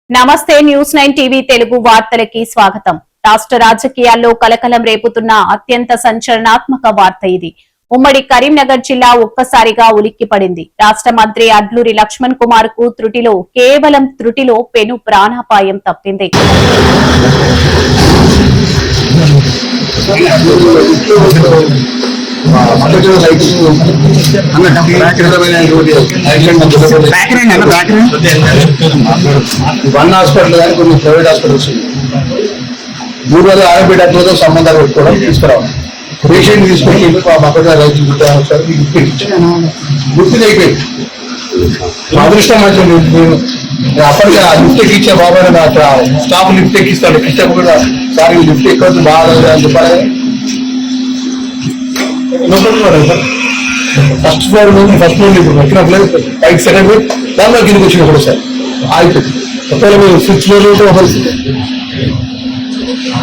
నమస్తే news 9 TV Telugu వార్తలకి స్వాగతం. రాష్ట్ర రాజకీయాల్లో కలకలం రేపుతున్న అత్యంత సంచలనాత్మక వార్త ఇది. ఉమ్మడి కరీంనగర్ జిల్లా ఒక్కసారిగా ఉలిక్కిపడింది. రాష్ట్ర మంత్రి అడ్లూరి లక్ష్మణ్ కుమార్ కు కేవలం త్రుటిలో పెను ప్రాణాపాయం తప్పింది. వన్ హాస్పిటల్ కానీ కొన్ని ప్రైవేట్ హాస్పిటల్స్ 3 రోజులు ఆరోగ్య డాక్టర్లతో సంబంధాలు పెట్టుకోవడం తీసుకురావాలి. పేషెంట్ తీసుకొని అక్కడ రైతు గుర్తు అయిపోయింది. అదృష్టం మంచి అప్పటికి ఆ లిఫ్ట్ ఎక్కించే బాబాయ్ స్టాఫ్ లిఫ్ట్ ఎక్కిస్తాడు. ఎక్కించకుండా సార్ లిఫ్ట్ ఎక్కవచ్చు బాగా అని చెప్పాలి. ఫస్ట్ ఫ్లోర్ ఎక్కిన ప్లేస్ పైకి సెకండ్ ఫ్లోర్ దానిలో కిందకి వచ్చినప్పుడు సార్ ఆగిపోయింది. ఒకవేళ మీరు 6th ఫ్లోర్ ఉంటే పరిస్థితి.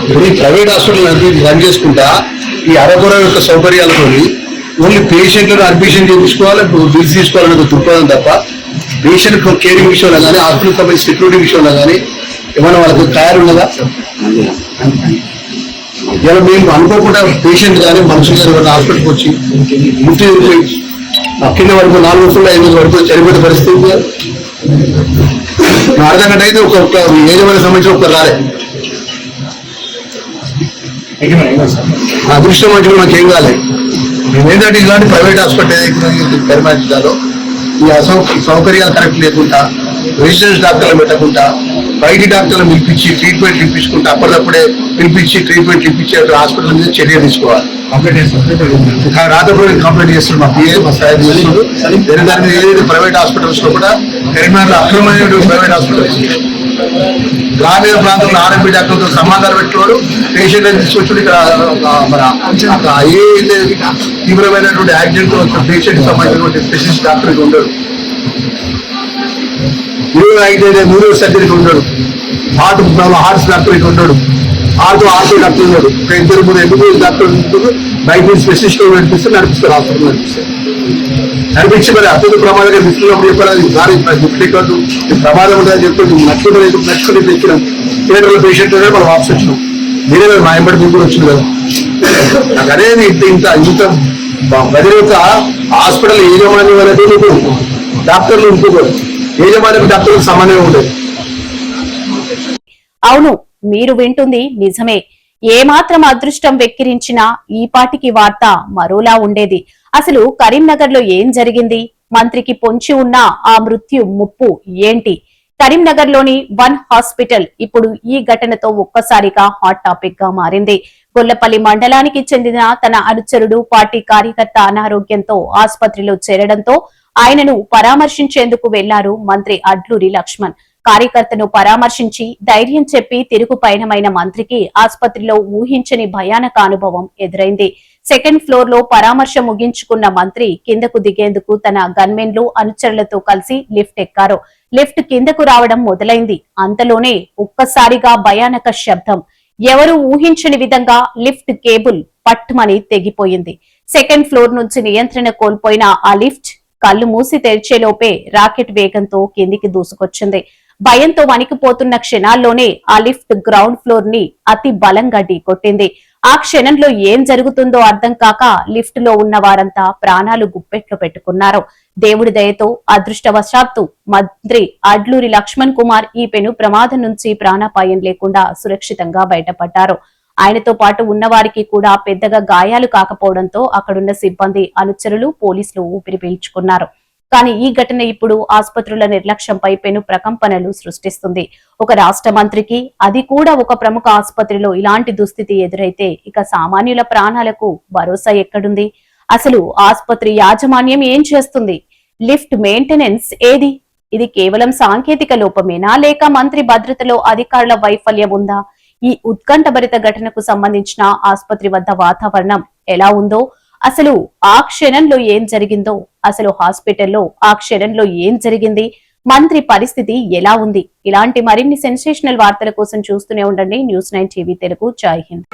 ఇప్పుడు ఈ ప్రైవేట్ హాస్పిటల్ అంటే రన్ చేసుకుంటా ఈ అరకొర యొక్క సౌకర్యాలతో ఓన్లీ పేషెంట్లను అడ్మిషన్ చేయించుకోవాలి, బిల్స్ తీసుకోవాలనే దృక్పథం తప్ప పేషెంట్ కేరింగ్ విషయంలో కానీ హాస్పిటల్ సంబంధించి సెక్యూరిటీ విషయంలో కానీ ఏమైనా వాళ్ళకి తయారు ఉన్నదా? ఇలా మేము అనుకోకుండా పేషెంట్ కానీ మనుషులు కానీ హాస్పిటల్కి వచ్చి ముట్టి కింద వరకు 4 రోజులు 5 రోజుల వరకు చనిపోయిన పరిస్థితి. అర్థం గంట అయితే ఒక యజమానికి సంబంధించిన ఒక్కరు రాలే. అదృష్టం అంటే మాకు ఏం కాలేదు. ఏంటంటే ఇలాంటి ప్రైవేట్ హాస్పిటల్ ఏదైతే కరీంనగర్ ఈ సౌకర్యాలు కరెక్ట్ లేకుండా రెసిడెన్స్ డాక్టర్లు పెట్టకుండా బయటి డాక్టర్లు పిలిపించి ట్రీట్మెంట్ ఇప్పించుకుంటే అప్పటికప్పుడే పిలిపించి ట్రీట్మెంట్ ఇప్పించే హాస్పిటల్ మీద చర్య తీసుకోవాలి. రాత్రి కంప్లైంట్ చేస్తారు మా పిఏ మా సాయం చేస్తారు. వేరే దాని మీద ఏదైతే ప్రైవేట్ హాస్పిటల్స్ లో కూడా కరీంనగర్లో అక్రమమైన ప్రైవేట్ హాస్పిటల్స్ గ్రామీణ ప్రాంతంలో ఆర్ఎంపీ డాక్టర్లతో సంబంధాలు పెట్టుకోడు పేషెంట్ తీసుకొచ్చి ఇక్కడ ఏదైతే తీవ్రమైనటువంటి యాక్సిడెంట్ పేషెంట్ సంబంధించినటువంటి స్పెషలిస్ట్ డాక్టర్ ఉండడు. న్యూరో సర్జరీకి ఉండడు. హార్ట్స్ డాక్టర్ ఇక ఉండడు. ఆర్టో డాక్టర్ ఉన్నాడు. 2-3 ఎంబీబీఎస్ డాక్టర్ బయట స్పెషలిస్ట్ నడిపిస్తారు హాస్పిటల్ నడిపించి మరి అత్యంత ప్రమాదంగా లిఫ్ట్లో చెప్పాలి. దాని లిఫ్ట్ ఎక్కదు ప్రమాదం ఉంటుందని చెప్పి నచ్చుకుని తెచ్చినాం. థియేటర్లో పేషెంట్ మనం వాపస్ వచ్చినాం. మీరే మా ఎంబడి మీకు కూడా వచ్చింది కదా. నాకు అనేది ఇంత ప్రజల యొక్క హాస్పిటల్ యజమాని అనేది మీకు డాక్టర్లు ఇంకోకరు యజమానికి డాక్టర్లకు సమానంగా ఉండేది. అవును, మీరు వింటుంది నిజమే. ఏమాత్రం అదృష్టం వెక్కిరించినా ఈ పాటికి వార్త మరోలా ఉండేది. అసలు కరీంనగర్ లో ఏం జరిగింది? మంత్రికి పొంచి ఉన్న ఆ మృత్యు ముప్పు ఏంటి? కరీంనగర్ లోని వన్ హాస్పిటల్ ఇప్పుడు ఈ ఘటనతో ఒక్కసారిగా హాట్ టాపిక్ గా మారింది. గొల్లపల్లి మండలానికి చెందిన తన అనుచరుడు పార్టీ కార్యకర్త అనారోగ్యంతో ఆసుపత్రిలో చేరడంతో ఆయనను పరామర్శించేందుకు వెళ్లారు మంత్రి అడ్లూరి లక్ష్మణ్. కార్యకర్తను పరామర్శించి ధైర్యం చెప్పి తిరుగు పయనమైన మంత్రికి ఆసుపత్రిలో ఊహించని భయానక అనుభవం ఎదురైంది. 2nd ఫ్లోర్ లో పరామర్శ ముగించుకున్న మంత్రి కిందకు దిగేందుకు తన గన్మెన్లు అనుచరులతో కలిసి లిఫ్ట్ ఎక్కారు. లిఫ్ట్ కిందకు రావడం మొదలైంది. అంతలోనే ఒక్కసారిగా భయానక శబ్దం. ఎవరూ ఊహించని విధంగా లిఫ్ట్ కేబుల్ పట్టుమని తెగిపోయింది. 2nd ఫ్లోర్ నుంచి నియంత్రణ కోల్పోయిన ఆ లిఫ్ట్ కళ్ళు మూసి తెరిచేలోపే రాకెట్ వేగంతో కిందికి దూసుకొచ్చింది. భయంతో వణికిపోతున్న క్షణాల్లోనే ఆ లిఫ్ట్ గ్రౌండ్ ఫ్లోర్ ని అతి బలంగా ఢీకొట్టింది. ఆ క్షణంలో ఏం జరుగుతుందో అర్థం కాక లిఫ్ట్ లో ఉన్న వారంతా ప్రాణాలు గుప్పెట్లో పెట్టుకున్నారు. దేవుడి దయతో అదృష్టవశాత్తు మంత్రి అడ్లూరి లక్ష్మణ్ కుమార్ ఈ పెను ప్రమాదం నుంచి ప్రాణాపాయం లేకుండా సురక్షితంగా బయటపడ్డారు. ఆయనతో పాటు ఉన్నవారికి కూడా పెద్దగా గాయాలు కాకపోవడంతో అక్కడున్న సిబ్బంది, అనుచరులు, పోలీసులు ఊపిరి పీల్చుకున్నారు. కానీ ఈ ఘటన ఇప్పుడు ఆసుపత్రుల నిర్లక్ష్యంపై పెను ప్రకంపనలు సృష్టిస్తుంది. ఒక రాష్ట్ర మంత్రికి, అది కూడా ఒక ప్రముఖ ఆసుపత్రిలో ఇలాంటి దుస్థితి ఎదురైతే ఇక సామాన్యుల ప్రాణాలకు భరోసా ఎక్కడుంది? అసలు ఆసుపత్రి యాజమాన్యం ఏం చేస్తుంది? లిఫ్ట్ మెయింటెనెన్స్ ఏది? ఇది కేవలం సాంకేతిక లోపమేనా, లేక మంత్రి భద్రతలో అధికారుల వైఫల్యం ఉందా? ఈ ఉత్కంఠభరిత ఘటనకు సంబంధించిన ఆసుపత్రి వద్ద వాతావరణం ఎలా ఉందో, అసలు ఆ క్షణంలో ఏం జరిగిందో, అసలు హాస్పిటల్లో ఆ క్షణంలో ఏం జరిగింది, మంత్రి పరిస్థితి ఎలా ఉంది? ఇలాంటి మరిన్ని సెన్సేషనల్ వార్తల కోసం చూస్తూనే ఉండండి న్యూస్ 9 టీవీ తెలుగు. జై హింద్.